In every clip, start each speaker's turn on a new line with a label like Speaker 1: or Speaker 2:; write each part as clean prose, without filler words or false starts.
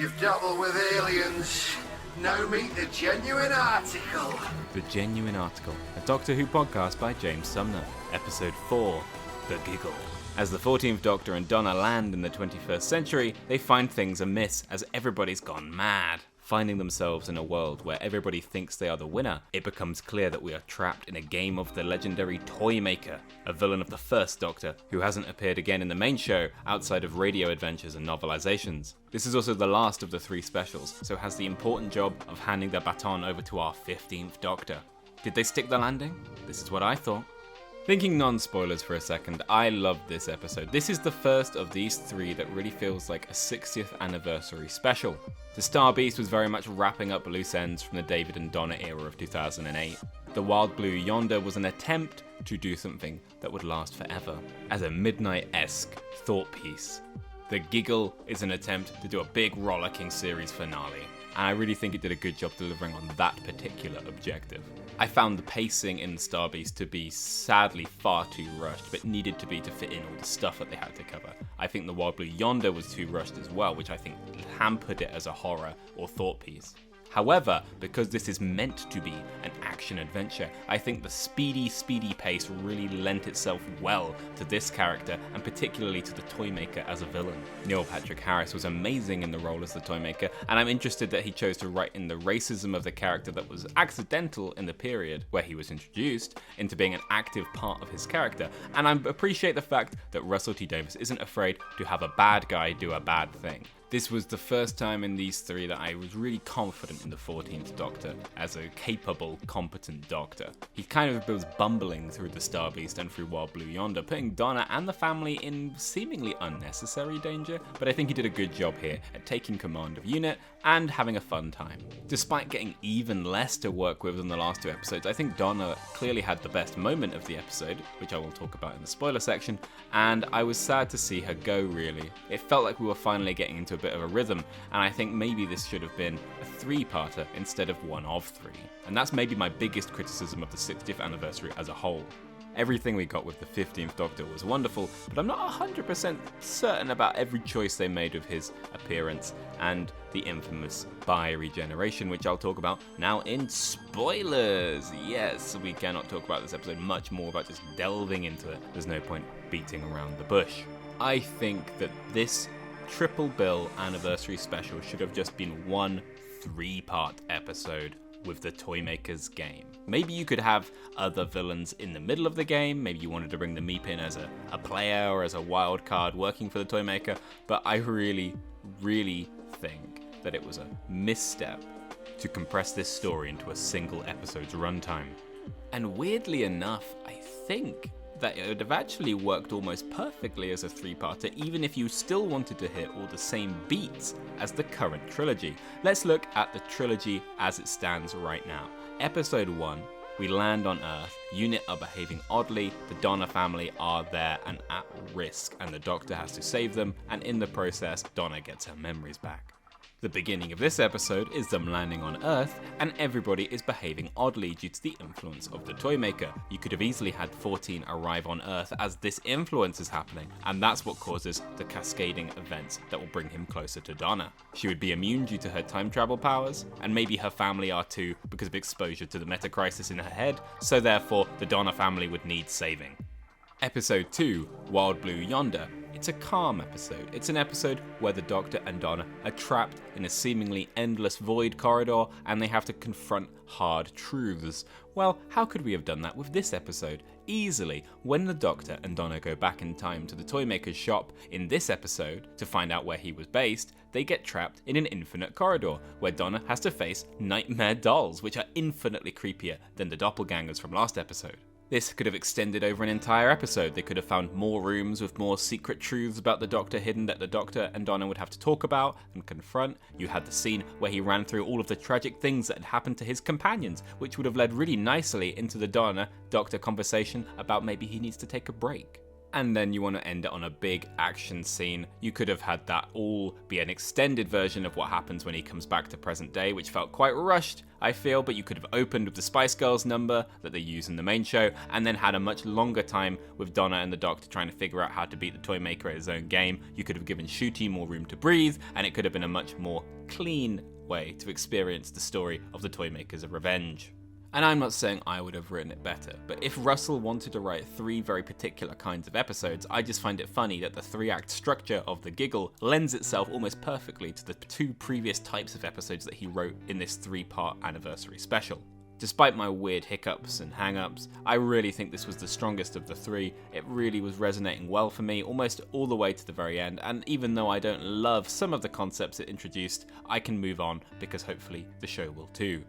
Speaker 1: you've dealt with aliens, now meet the genuine article.
Speaker 2: The Genuine Article, a Doctor Who podcast by James Sumner. Episode 4, The Giggle. As the 14th Doctor and Donna land in the 21st century, they find things amiss as everybody's gone mad. Finding themselves in a world where everybody thinks they are the winner, it becomes clear that we are trapped in a game of the legendary Toymaker, a villain of the first Doctor who hasn't appeared again in the main show outside of radio adventures and novelizations. This is also the last of the 3 specials, so has the important job of handing the baton over to our 15th Doctor. Did they stick the landing? This is what I thought. Thinking non-spoilers for a second, I loved this episode. This is the first of these 3 that really feels like a 60th anniversary special. The Star Beast was very much wrapping up loose ends from the David and Donna era of 2008. The Wild Blue Yonder was an attempt to do something that would last forever, as a Midnight-esque thought piece. The Giggle is an attempt to do a big rollicking series finale, and I really think it did a good job delivering on that particular objective. I found the pacing in the Star Beast to be sadly far too rushed, but needed to be to fit in all the stuff that they had to cover. I think the Wild Blue Yonder was too rushed as well, which I think hampered it as a horror or thought piece. However, because this is meant to be an action adventure, I think the speedy pace really lent itself well to this character, and particularly to the Toymaker as a villain. Neil Patrick Harris was amazing in the role as the Toymaker, and I'm interested that he chose to write in the racism of the character that was accidental in the period where he was introduced into being an active part of his character, and I appreciate the fact that Russell T Davies isn't afraid to have a bad guy do a bad thing. This was the first time in these 3 that I was really confident in the 14th Doctor as a capable, competent Doctor. He kind of was bumbling through the Star Beast and through Wild Blue Yonder, putting Donna and the family in seemingly unnecessary danger, but I think he did a good job here at taking command of unit and having a fun time. Despite getting even less to work with than the last 2 episodes, I think Donna clearly had the best moment of the episode, which I will talk about in the spoiler section, and I was sad to see her go, really. It felt like we were finally getting into a bit of a rhythm, and I think maybe this should have been a 3-parter instead of one of 3. And that's maybe my biggest criticism of the 60th anniversary as a whole. Everything we got with the 15th Doctor was wonderful, but I'm not 100% certain about every choice they made of his appearance and the infamous Biregeneration, which I'll talk about now in spoilers. Yes, we cannot talk about this episode much more about just delving into it. There's no point beating around the bush. I think that this triple bill anniversary special should have just been one 3-part episode with the Toymaker's game. Maybe you could have other villains in the middle of the game. Maybe you wanted to bring the Meep in as a player or as a wild card working for the Toymaker. But I really think that it was a misstep to compress this story into a single episode's runtime. And weirdly enough, I think that it would have actually worked almost perfectly as a 3-parter, even if you still wanted to hit all the same beats as the current trilogy. Let's look at the trilogy as it stands right now. Episode 1, we land on Earth, unit are behaving oddly, the Donna family are there and at risk, and the Doctor has to save them, and in the process, Donna gets her memories back. The beginning of this episode is them landing on Earth, and everybody is behaving oddly due to the influence of the Toymaker. You could have easily had 14 arrive on Earth as this influence is happening, and that's what causes the cascading events that will bring him closer to Donna. She would be immune due to her time travel powers, and maybe her family are too because of exposure to the meta crisis in her head, so therefore the Donna family would need saving. Episode 2, Wild Blue Yonder. It's a calm episode. It's an episode where the Doctor and Donna are trapped in a seemingly endless void corridor and they have to confront hard truths. Well, how could we have done that with this episode? Easily. When the Doctor and Donna go back in time to the Toymaker's shop in this episode to find out where he was based, they get trapped in an infinite corridor where Donna has to face nightmare dolls, which are infinitely creepier than the doppelgangers from last episode. This could have extended over an entire episode. They could have found more rooms with more secret truths about the Doctor hidden that the Doctor and Donna would have to talk about and confront. You had the scene where he ran through all of the tragic things that had happened to his companions, which would have led really nicely into the Donna-Doctor conversation about maybe he needs to take a break. and then you want to end it on a big action scene. You could have had that all be an extended version of what happens when he comes back to present day, which felt quite rushed, I feel, but you could have opened with the Spice Girls number that they use in the main show, and then had a much longer time with Donna and the Doctor trying to figure out how to beat the Toymaker at his own game. You could have given Ncuti more room to breathe, and it could have been a much more clean way to experience the story of the Toymaker's revenge. And I'm not saying I would have written it better, but if Russell wanted to write 3 very particular kinds of episodes, I just find it funny that the 3-act structure of The Giggle lends itself almost perfectly to the 2 previous types of episodes that he wrote in this 3-part anniversary special. Despite my weird hiccups and hang-ups, I really think this was the strongest of the 3. It really was resonating well for me almost all the way to the very end, and even though I don't love some of the concepts it introduced, I can move on because hopefully the show will too.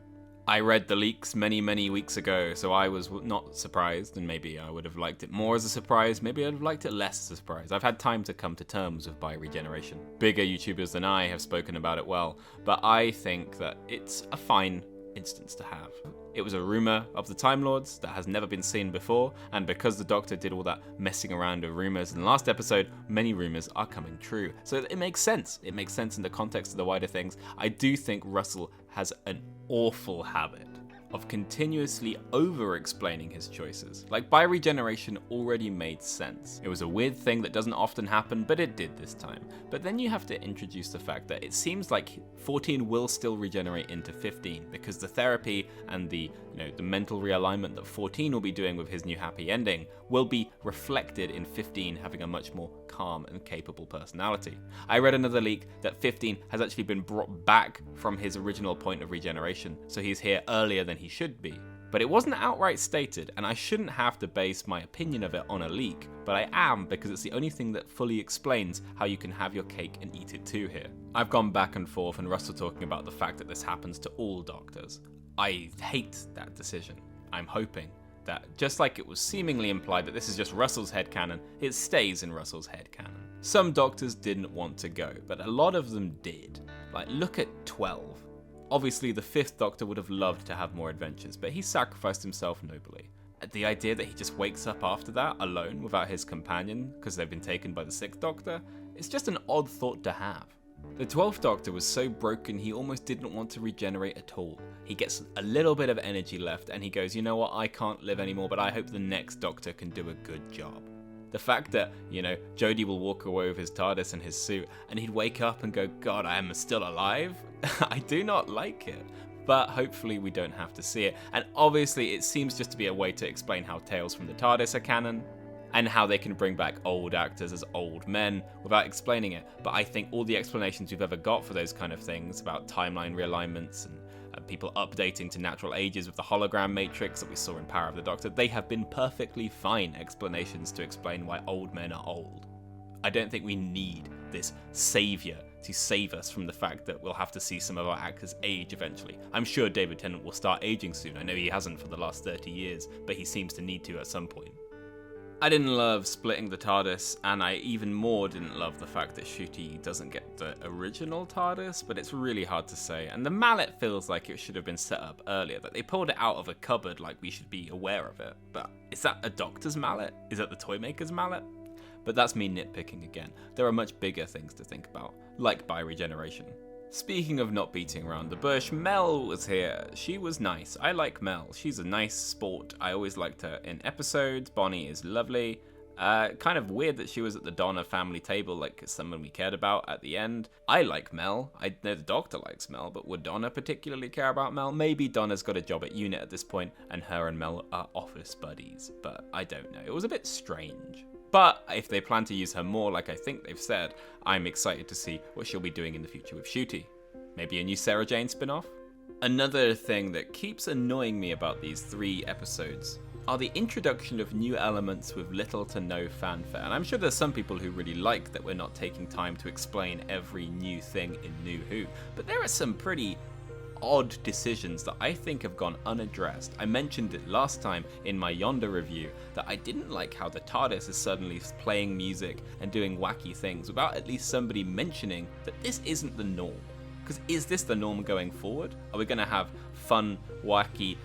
Speaker 2: I read the leaks many weeks ago, so I was not surprised, and maybe I would have liked it more as a surprise, maybe I'd have liked it less as a surprise. I've had time to come to terms with Biregeneration. Bigger YouTubers than I have spoken about it well, but I think that it's a fine instance to have. It was a rumour of the Time Lords that has never been seen before, and because the Doctor did all that messing around with rumours in the last episode, many rumours are coming true. So it makes sense. It makes sense in the context of the wider things. I do think Russell has an awful habit of continuously over-explaining his choices. Like, Biregeneration already made sense. It was a weird thing that doesn't often happen, but it did this time. But then you have to introduce the fact that it seems like 14 will still regenerate into 15, because the therapy and the mental realignment that 14 will be doing with his new happy ending will be reflected in 15 having a much more calm and capable personality. I read another leak that 15 has actually been brought back from his original point of regeneration, so he's here earlier than he should be. But it wasn't outright stated, and I shouldn't have to base my opinion of it on a leak, but I am, because it's the only thing that fully explains how you can have your cake and eat it too here. I've gone back and forth, and Russell talking about the fact that this happens to all Doctors. I hate that decision. I'm hoping that, just like it was seemingly implied that this is just Russell's headcanon, it stays in Russell's headcanon. Some Doctors didn't want to go, but a lot of them did. Like, look at 12. Obviously, the 5th Doctor would have loved to have more adventures, but he sacrificed himself nobly. The idea that he just wakes up after that, alone, without his companion, because they've been taken by the 6th Doctor, it's just an odd thought to have. The 12th Doctor was so broken he almost didn't want to regenerate at all. He gets a little bit of energy left and he goes, you know what, I can't live anymore, but I hope the next Doctor can do a good job. The fact that, Jodie will walk away with his TARDIS and his suit and he'd wake up and go, God, I am still alive? I do not like it. But hopefully we don't have to see it. And obviously it seems just to be a way to explain how Tales from the TARDIS are canon, and how they can bring back old actors as old men without explaining it. But I think all the explanations we've ever got for those kind of things, about timeline realignments and people updating to natural ages with the hologram matrix that we saw in Power of the Doctor, they have been perfectly fine explanations to explain why old men are old. I don't think we need this savior to save us from the fact that we'll have to see some of our actors age eventually. I'm sure David Tennant will start aging soon. I know he hasn't for the last 30 years, but he seems to need to at some point. I didn't love splitting the TARDIS, and I even more didn't love the fact that Ncuti doesn't get the original TARDIS, but it's really hard to say. And the mallet feels like it should have been set up earlier, that they pulled it out of a cupboard like we should be aware of it. But is that a Doctor's mallet? Is that the Toymaker's mallet? But that's me nitpicking again. There are much bigger things to think about, like Biregeneration. Speaking of not beating around the bush, Mel was here. She was nice. I like Mel. She's a nice sport. I always liked her in episodes. Bonnie is lovely. Kind of weird that she was at the Donna family table, like someone we cared about at the end. I like Mel. I know the Doctor likes Mel, but would Donna particularly care about Mel? Maybe Donna's got a job at UNIT at this point, and her and Mel are office buddies, but I don't know. It was a bit strange. But if they plan to use her more, like I think they've said, I'm excited to see what she'll be doing in the future with Ncuti. Maybe a new Sarah Jane spin-off? Another thing that keeps annoying me about these 3 episodes are the introduction of new elements with little to no fanfare. And I'm sure there's some people who really like that we're not taking time to explain every new thing in New Who. But there are some pretty odd decisions that I think have gone unaddressed. I mentioned it last time in my Yonder review that I didn't like how the TARDIS is suddenly playing music and doing wacky things without at least somebody mentioning that this isn't the norm. Because is this the norm going forward? Are we going to have fun, wacky,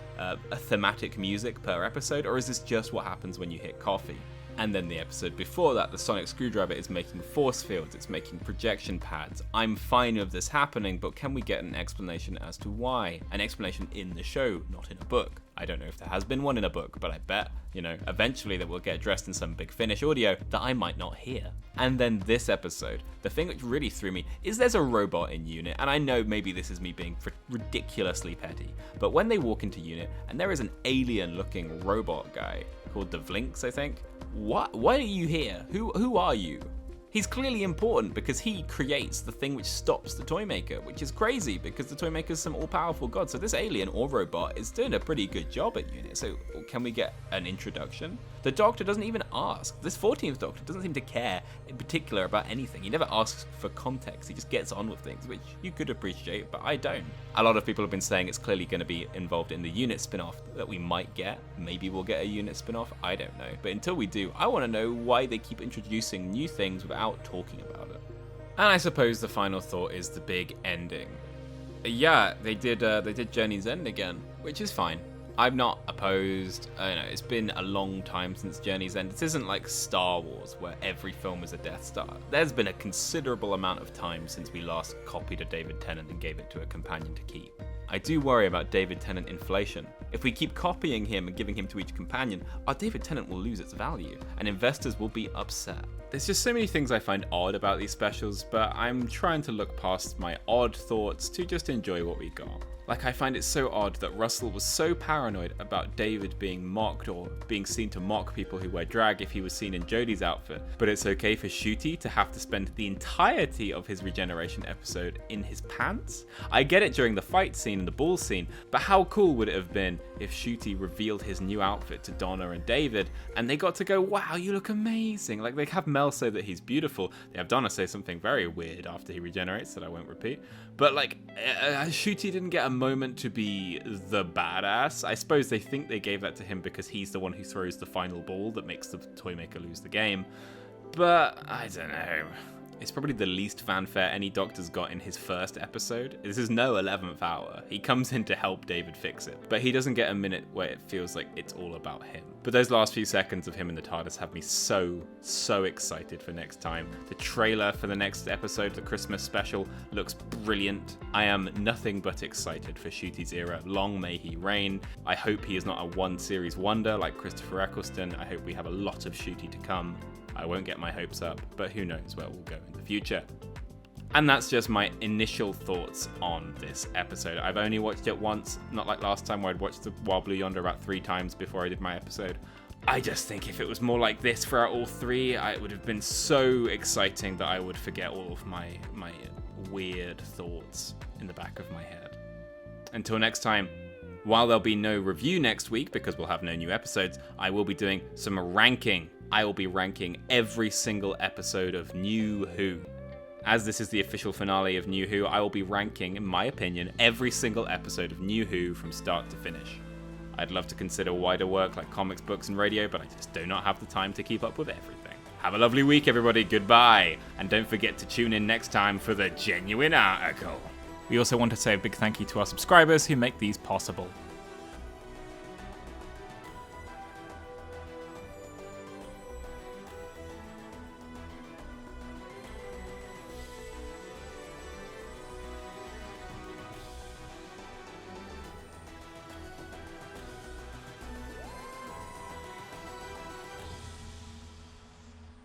Speaker 2: thematic music per episode, or is this just what happens when you hit coffee? And then the episode before that, the sonic screwdriver is making force fields, it's making projection pads. I'm fine with this happening, but can we get an explanation as to why? An explanation in the show, not in a book. I don't know if there has been one in a book, but I bet, eventually that will get addressed in some big finish audio that I might not hear. And then this episode, the thing which really threw me is there's a robot in Unit, and I know maybe this is me being ridiculously petty, but when they walk into Unit and there is an alien-looking robot guy called the Vlinks, I think. What? Why are you here? Who are you? He's clearly important because he creates the thing which stops the Toymaker, which is crazy because the Toymaker's some all-powerful god. So this alien or robot is doing a pretty good job at Unit. So can we get an introduction? The Doctor doesn't even ask. This 14th Doctor doesn't seem to care in particular about anything. He never asks for context. He just gets on with things, which you could appreciate, but I don't. A lot of people have been saying it's clearly going to be involved in the Unit spin-off that we might get. Maybe we'll get a Unit spin-off. I don't know. But until we do, I want to know why they keep introducing new things without talking about it. And I suppose the final thought is the big ending. Yeah, they did Journey's End again, which is fine. I'm not opposed. It's been a long time since Journey's End. This isn't like Star Wars where every film is a Death Star. There's been a considerable amount of time since we last copied a David Tennant and gave it to a companion to keep. I do worry about David Tennant inflation. If we keep copying him and giving him to each companion, our David Tennant will lose its value, and investors will be upset. There's just so many things I find odd about these specials, but I'm trying to look past my odd thoughts to just enjoy what we got. Like, I find it so odd that Russell was so paranoid about David being mocked or being seen to mock people who wear drag if he was seen in Jodie's outfit, but it's okay for Ncuti to have to spend the entirety of his regeneration episode in his pants? I get it during the fight scene and the ball scene, but how cool would it have been if Ncuti revealed his new outfit to Donna and David, and they got to go, wow, you look amazing. Like, they have Mel say that he's beautiful, they have Donna say something very weird after he regenerates that I won't repeat, but like, Ncuti didn't get a moment to be the badass. I suppose they think they gave that to him because he's the one who throws the final ball that makes the Toymaker lose the game. But I don't know. It's probably the least fanfare any Doctor's got in his first episode. This is no 11th hour. He comes in to help David fix it, but he doesn't get a minute where it feels like it's all about him. But those last few seconds of him in the TARDIS have me so excited for next time. The trailer for the next episode, the Christmas special, looks brilliant. I am nothing but excited for Ncuti's era. Long may he reign. I hope he is not a one-series wonder like Christopher Eccleston. I hope we have a lot of Ncuti to come. I won't get my hopes up, but who knows where we'll go in the future. And that's just my initial thoughts on this episode. I've only watched it once, not like last time where I'd watched the Wild Blue Yonder about 3 times before I did my episode. I just think if it was more like this throughout all 3, it would have been so exciting that I would forget all of my weird thoughts in the back of my head. Until next time, while there'll be no review next week because we'll have no new episodes, I will be doing some ranking. I will be ranking every single episode of New Who. As this is the official finale of New Who, I will be ranking, in my opinion, every single episode of New Who from start to finish. I'd love to consider wider work like comics, books, and radio, but I just do not have the time to keep up with everything. Have a lovely week, everybody. Goodbye. And don't forget to tune in next time for the Genuine Article. We also want to say a big thank you to our subscribers who make these possible.